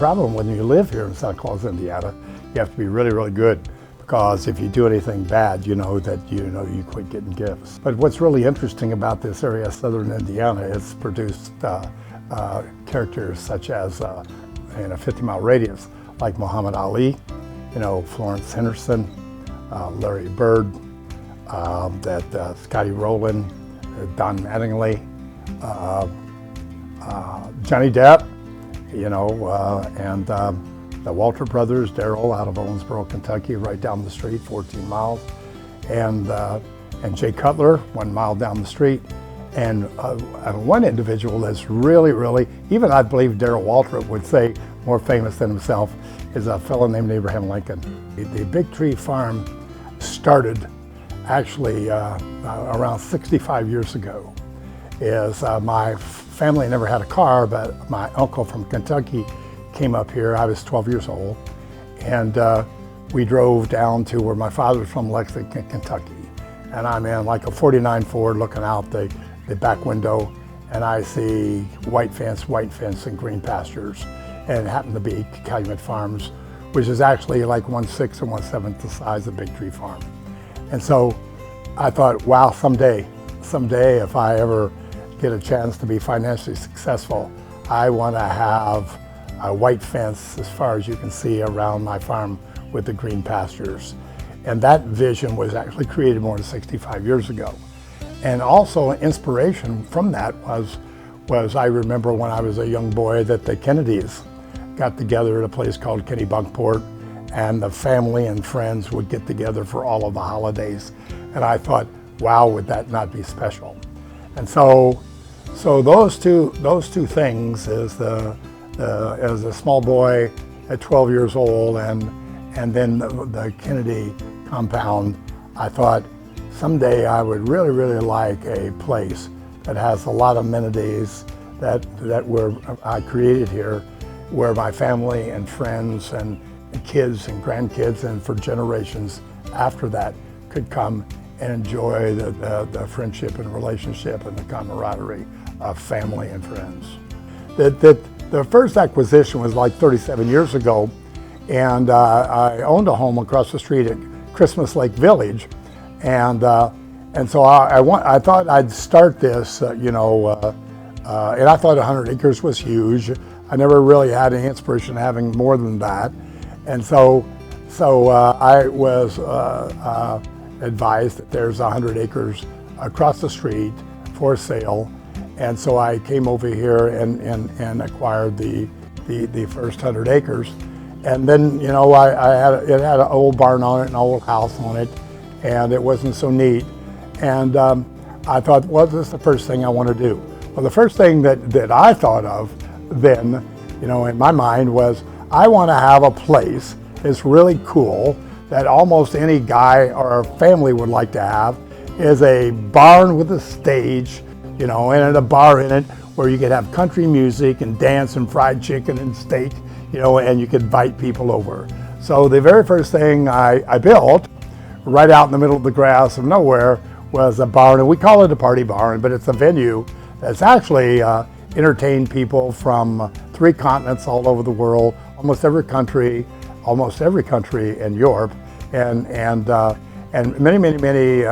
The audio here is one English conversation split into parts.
problem when you live here in Santa Claus, Indiana. You have to be really, really good, because if you do anything bad, you know you quit getting gifts. But what's really interesting about this area, southern Indiana, it's produced characters such as, in a 50-mile radius, like Muhammad Ali, Florence Henderson, Larry Bird, Scotty Rowland, Don Mattingly, Johnny Depp, and the Walter brothers, Daryl out of Owensboro, Kentucky, right down the street, 14 miles, and Jay Cutler, 1 mile down the street, and one individual that's really, even I believe Daryl Waltrip would say more famous than himself, is a fellow named Abraham Lincoln. The Big Tree Farm started actually around 65 years ago. My family never had a car, but my uncle from Kentucky came up here. I was 12 years old, and we drove down to where my father was from, Lexington, Kentucky. And I'm in like a 49 Ford looking out the back window, and I see white fence and green pastures, and it happened to be Calumet Farms, which is actually like 1/6 or 1/7 the size of Big Tree Farm. And so I thought, wow, someday if I ever get a chance to be financially successful, I want to have a white fence as far as you can see around my farm with the green pastures. And that vision was actually created more than 65 years ago. And also inspiration from that was I remember when I was a young boy that the Kennedys got together at a place called Kennebunkport, and the family and friends would get together for all of the holidays. And I thought, wow, would that not be special? And so those two things as a small boy at 12 years old, and then the Kennedy compound, I thought someday I would really like a place that has a lot of amenities that I created here, where my family and friends and kids and grandkids and for generations after that could come and enjoy the friendship and relationship and the camaraderie of family and friends. The first acquisition was like 37 years ago, and I owned a home across the street at Christmas Lake Village, and so I thought I'd start this, and I thought 100 acres was huge. I never really had any inspiration having more than that, and so I was advised that there's 100 acres across the street for sale, and so I came over here and acquired the first 100 acres. And then, it had an old barn on it, an old house on it, and it wasn't so neat. And I thought, well, this is the first thing I want to do. Well, the first thing that I thought of then, in my mind was, I want to have a place that's really cool, that almost any guy or family would like to have, is a barn with a stage, and a bar in it where you could have country music and dance and fried chicken and steak, and you could invite people over. So the very first thing I built, right out in the middle of the grass of nowhere, was a barn, and we call it a party barn, but it's a venue that's actually entertained people from 3 continents all over the world, almost every country in Europe, and many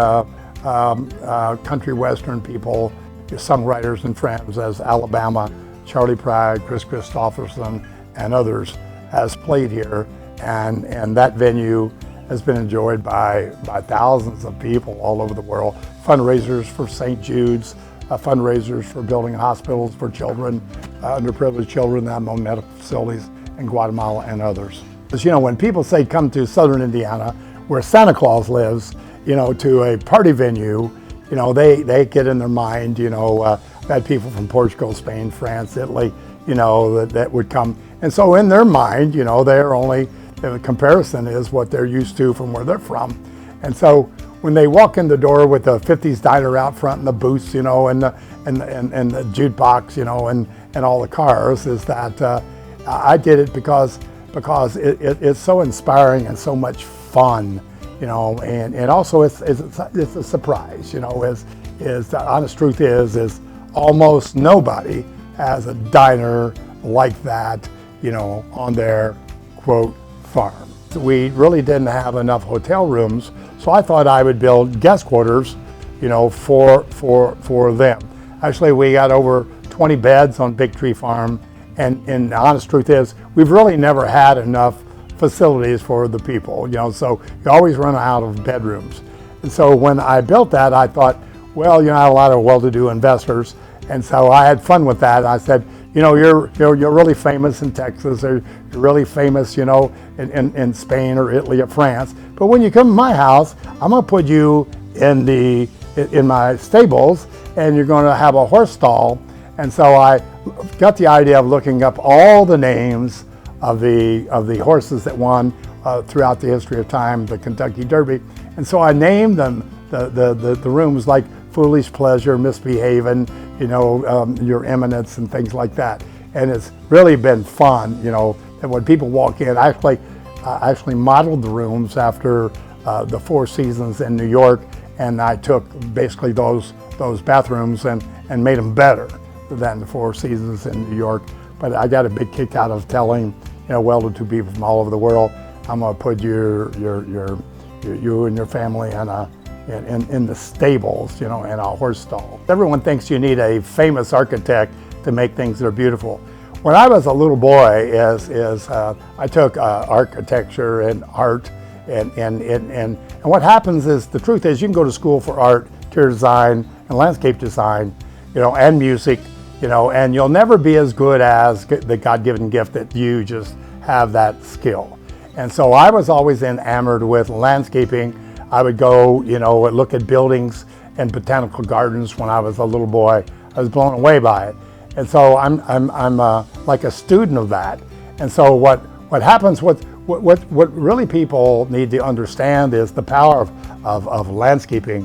country western people, songwriters and friends, as Alabama, Charlie Pride, Chris Christopherson, and others has played here, and that venue has been enjoyed by thousands of people all over the world. Fundraisers for St. Jude's, fundraisers for building hospitals for children, underprivileged children that have medical facilities in Guatemala and others. Because, when people say come to southern Indiana, where Santa Claus lives, to a party venue, they get in their mind, that people from Portugal, Spain, France, Italy, that would come. And so in their mind, the comparison is what they're used to from where they're from. And so when they walk in the door with the 50s diner out front and the booths, and the jukebox, and all the cars, is that I did it because it's so inspiring and so much fun, and also it's a surprise, the honest truth is almost nobody has a diner like that, on their, quote, farm. We really didn't have enough hotel rooms, so I thought I would build guest quarters, for them. Actually, we got over 20 beds on Big Tree Farm, and the honest truth is, we've really never had enough facilities for the people, so you always run out of bedrooms. And so when I built that, I thought, well, I had a lot of well-to-do investors, and so I had fun with that. I said, you're really famous in Texas, or you're really famous, in Spain or Italy or France. But when you come to my house, I'm gonna put you in my stables, and you're gonna have a horse stall. And so I got the idea of looking up all the names of the horses that won throughout the history of time, the Kentucky Derby. And so I named them the rooms like Foolish Pleasure, Misbehavin', Your Eminence, and things like that. And it's really been fun, that when people walk in, I actually modeled the rooms after the Four Seasons in New York, and I took basically those bathrooms and made them better than the Four Seasons in New York. But I got a big kick out of telling, well-to-do people from all over the world, I'm gonna put you and your family in the stables, in a horse stall. Everyone thinks you need a famous architect to make things that are beautiful. When I was a little boy, I took architecture and art, and what happens is, the truth is, you can go to school for art, interior design, and landscape design, and music, and you'll never be as good as the God-given gift that you just have that skill. And so I was always enamored with landscaping. I would go, look at buildings and botanical gardens when I was a little boy. I was blown away by it. And so I'm like a student of that. And so what happens, what really people need to understand is the power of landscaping.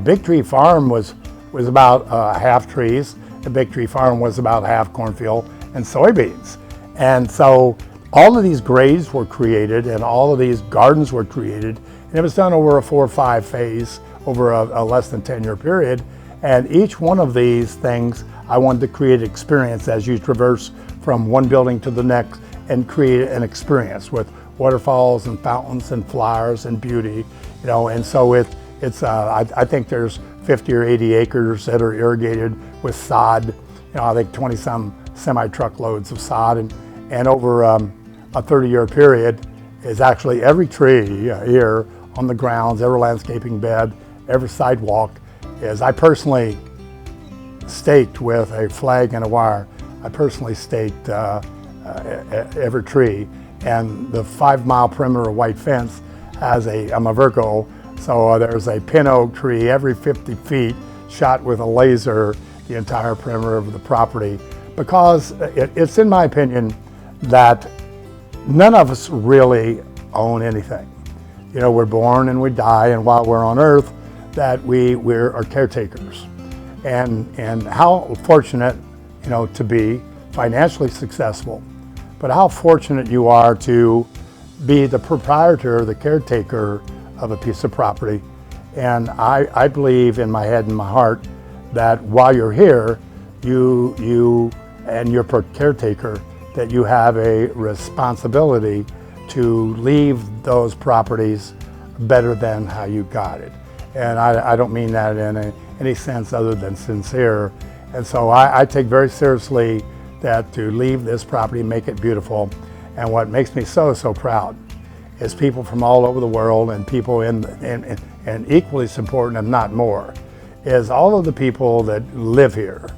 Big Tree Farm was about half trees. The Big Tree Farm was about half cornfield and soybeans. And so all of these grades were created, and all of these gardens were created, and it was done over a 4 or 5 phase, over a less than 10-year period. And each one of these things, I wanted to create an experience as you traverse from one building to the next, and create an experience with waterfalls and fountains and flowers and beauty, and so I think there's 50 or 80 acres that are irrigated with sod, I think 20 some semi-truck loads of sod, and over a 30-year period is actually every tree here on the grounds, every landscaping bed, every sidewalk is, I personally staked with a flag and a wire. I personally staked every tree, and the 5-mile perimeter white fence has I'm a Virgo, so there's a pin oak tree every 50 feet shot with a laser the entire perimeter of the property, because it's in my opinion that none of us really own anything. We're born and we die, and while we're on earth, that we're caretakers. And how fortunate, to be financially successful, but how fortunate you are to be the proprietor, the caretaker of a piece of property. And I believe in my head and my heart that while you're here, you and your caretaker, that you have a responsibility to leave those properties better than how you got it. And I don't mean that in any sense other than sincere. And so I take very seriously that to leave this property, make it beautiful. And what makes me so proud is people from all over the world, and people and equally as important, if not more, is all of the people that live here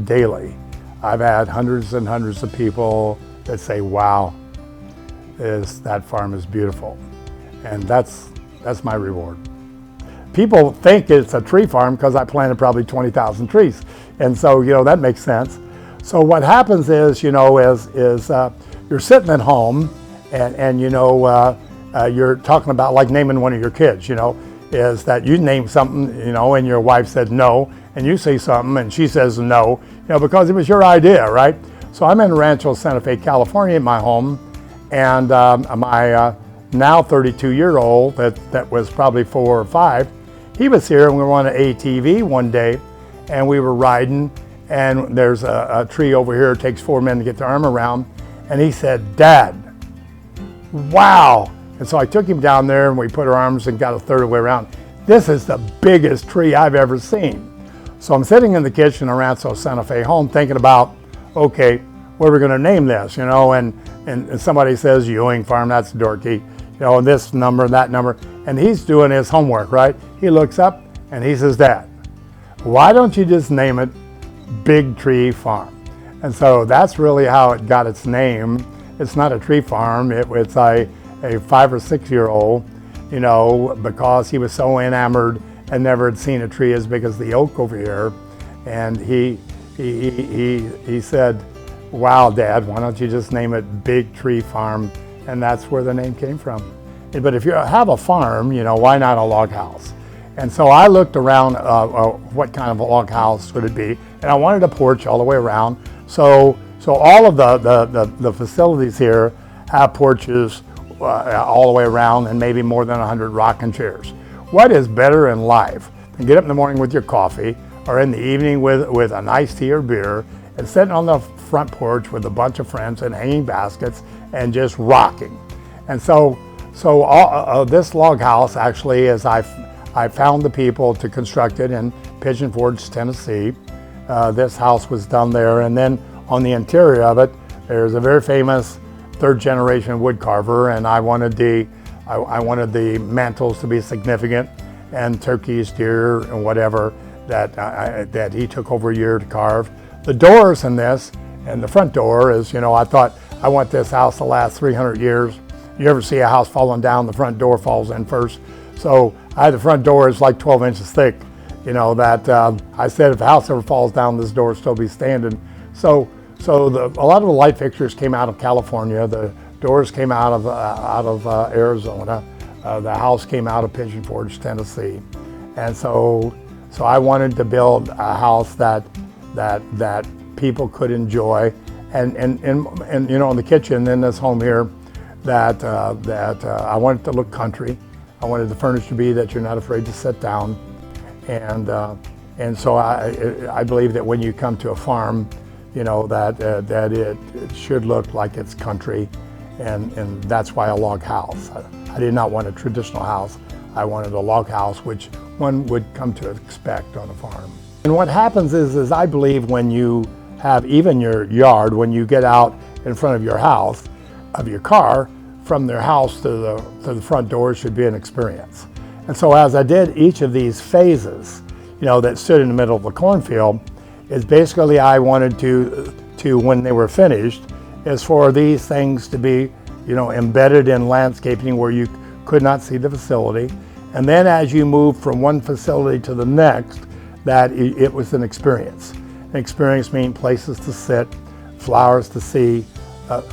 daily. I've had hundreds and hundreds of people that say, wow, that farm is beautiful. And that's my reward. People think it's a tree farm because I planted probably 20,000 trees. And so, that makes sense. So what happens is, you're sitting at home and you're talking about like naming one of your kids, is that you name something, and your wife said no, and you say something and she says no, because it was your idea, right? So I'm in Rancho Santa Fe, California at my home, and my now 32-year-old that was probably 4 or 5, he was here, and we were on an ATV one day, and we were riding, and there's a tree over here, it takes 4 men to get their arm around, And he said, "Dad, wow." And so I took him down there and we put our arms and got a third of the way around. This is the biggest tree I've ever seen. So I'm sitting in the kitchen in Rancho Santa Fe home thinking about, okay, what are we gonna name this, you know? And somebody says Ewing Farm, that's dorky, you know, this number, that number. And he's doing his homework, right? He looks up and he says, "Dad, why don't you just name it Big Tree Farm?" And so that's really how it got its name. It's not a tree farm, it's a 5 or 6 year old, you know, because he was so enamored and never had seen a tree as big as the oak over here. And he said, "Wow, Dad, why don't you just name it Big Tree Farm?" And that's where the name came from. But if you have a farm, you know, why not a log house? And so I looked around, what kind of a log house would it be? And I wanted a porch all the way around. So all of the facilities here have porches all the way around, and maybe more than 100 rocking chairs. What is better in life than get up in the morning with your coffee, or in the evening with a nice tea or beer, and sitting on the front porch with a bunch of friends and hanging baskets and just rocking? And so this log house actually is, I found the people to construct it in Pigeon Forge, Tennessee. This house was done there, and then on the interior of it, there's a very famous third-generation wood carver, and I wanted the mantles to be significant, and turkeys, deer, and whatever that he took over a year to carve. The doors in this, and the front door is, you know, I thought I want this house to last 300 years. You ever see a house falling down, the front door falls in first? So the front door is like 12 inches thick, you know, that I said if the house ever falls down, this door will still be standing. So a lot of the light fixtures came out of California. The doors came out of Arizona. The house came out of Pigeon Forge, Tennessee. And so I wanted to build a house that people could enjoy, and you know, in the kitchen in this home here, that I wanted to look country. I wanted the furniture to be that you're not afraid to sit down, and so I believe that when you come to a farm, you know, that it should look like it's country, and that's why a log house. I did not want a traditional house. I wanted a log house, which one would come to expect on a farm. And what happens is I believe when you have even your yard, when you get out in front of your house, of your car, from their house to the front door should be an experience. And so as I did each of these phases, you know, that stood in the middle of the cornfield, is basically I wanted to when they were finished, is for these things to be, you know, embedded in landscaping where you could not see the facility. And then as you move from one facility to the next, that it was an experience. An experience meaning places to sit, flowers to see,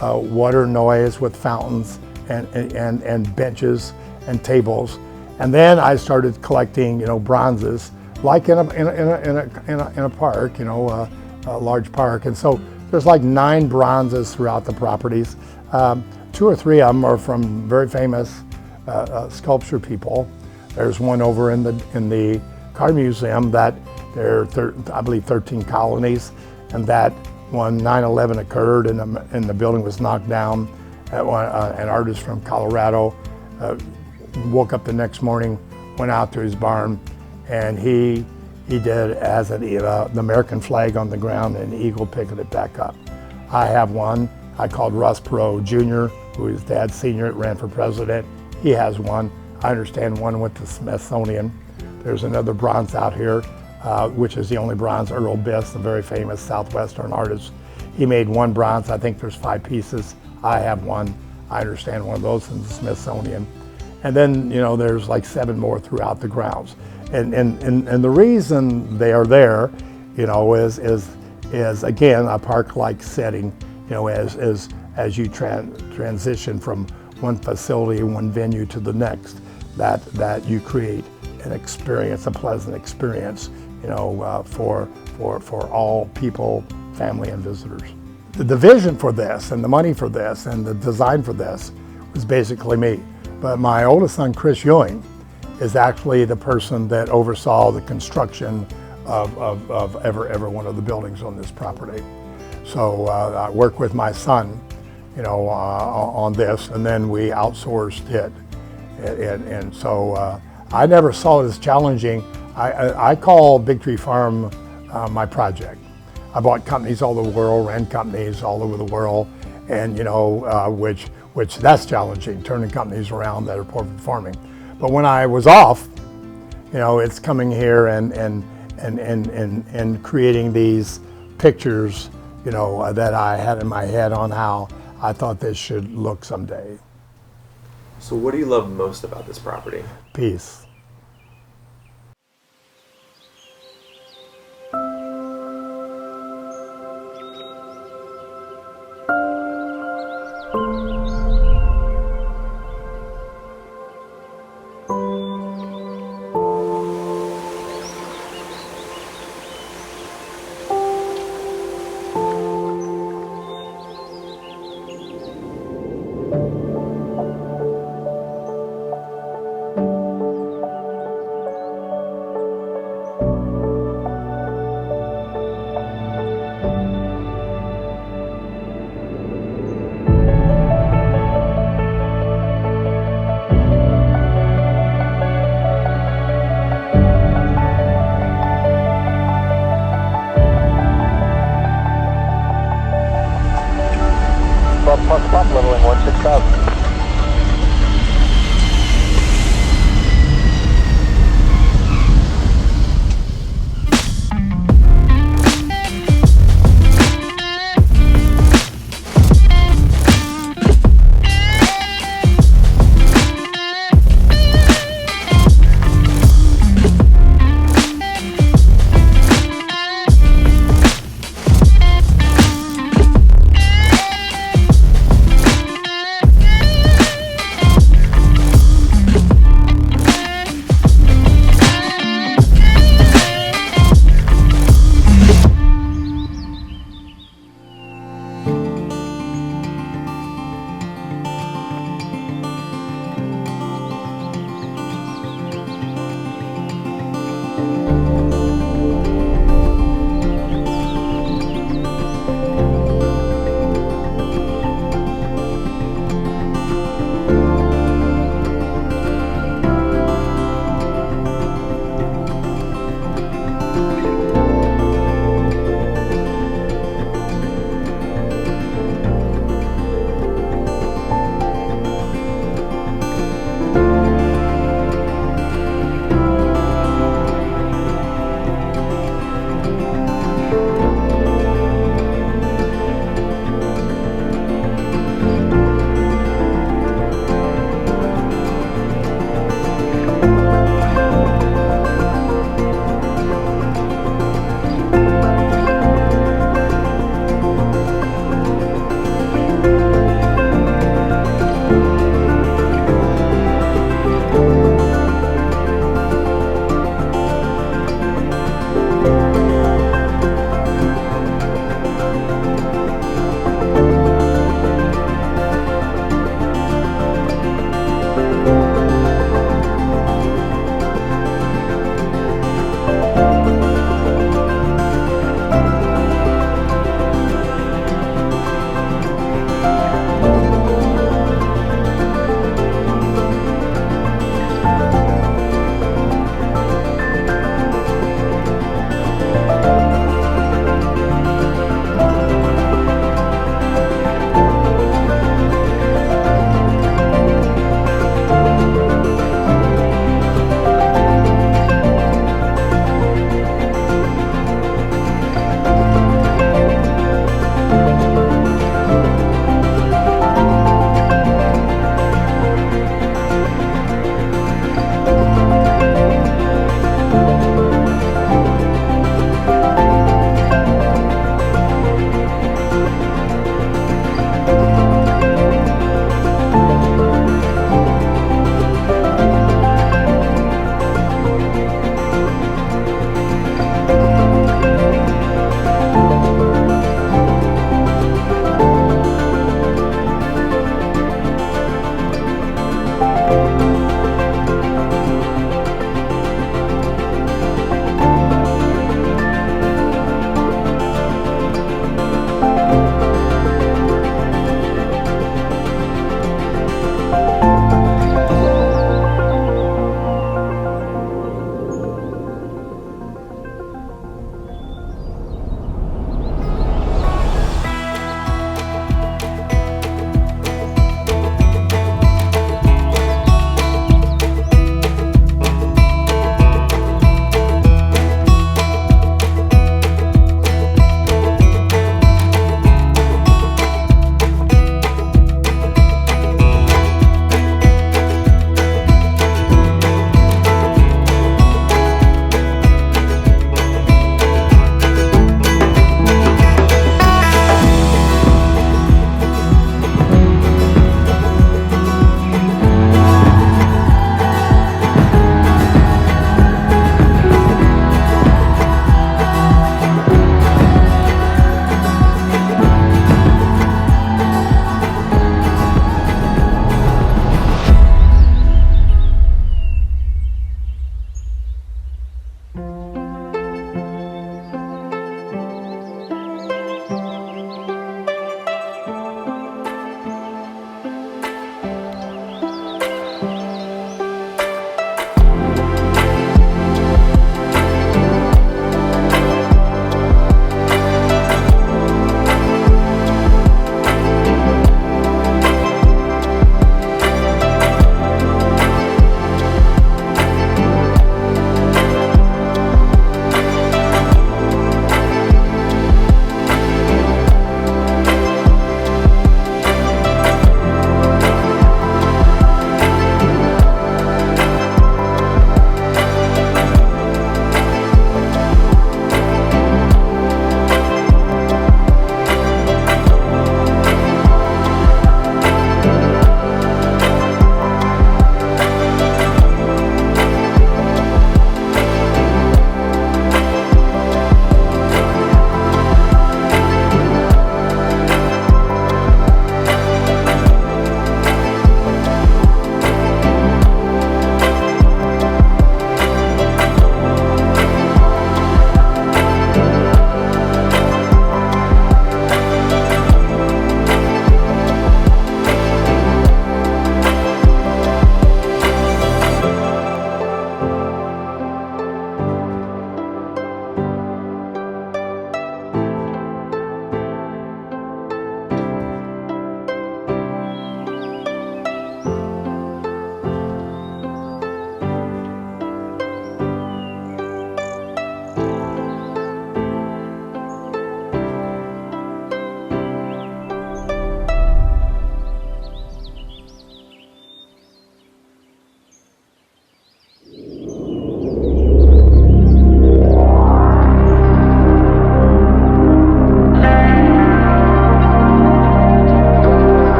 water noise with fountains and benches and tables. And then I started collecting, you know, bronzes, like in a park, you know, a large park. And so there's like 9 bronzes throughout the properties. 2 or 3 of them are from very famous sculpture people. There's one over in the car museum that there are, I believe, 13 colonies, and that when 9/11 occurred and the building was knocked down, an artist from Colorado woke up the next morning, went out to his barn, and he did as the American flag on the ground, and eagle picked it back up. I have one. I called Russ Perot Jr., who is Dad's senior, ran for president. He has one. I understand one went to Smithsonian. There's another bronze out here, which is the only bronze. Earl Biss, the very famous Southwestern artist, he made one bronze. I think there's 5 pieces. I have one. I understand one of those in the Smithsonian. And then, you know, there's like 7 more throughout the grounds. And the reason they are there, you know, is again a park-like setting. You know, as you transition from one facility, one venue to the next, that you create an experience, a pleasant experience, you know, for all people, family, and visitors. The vision for this, and the money for this, and the design for this was basically me. But my oldest son, Chris Ewing, is actually the person that oversaw the construction of every one of the buildings on this property. So I work with my son, on this, and then we outsourced it. And so I never saw it as challenging. I call Big Tree Farm my project. I bought companies all over the world, ran companies all over the world, and which that's challenging, turning companies around that are portrait farming. But when I was off, it's coming here and creating these pictures, that I had in my head on how I thought this should look someday. So what do you love most about this property? Peace.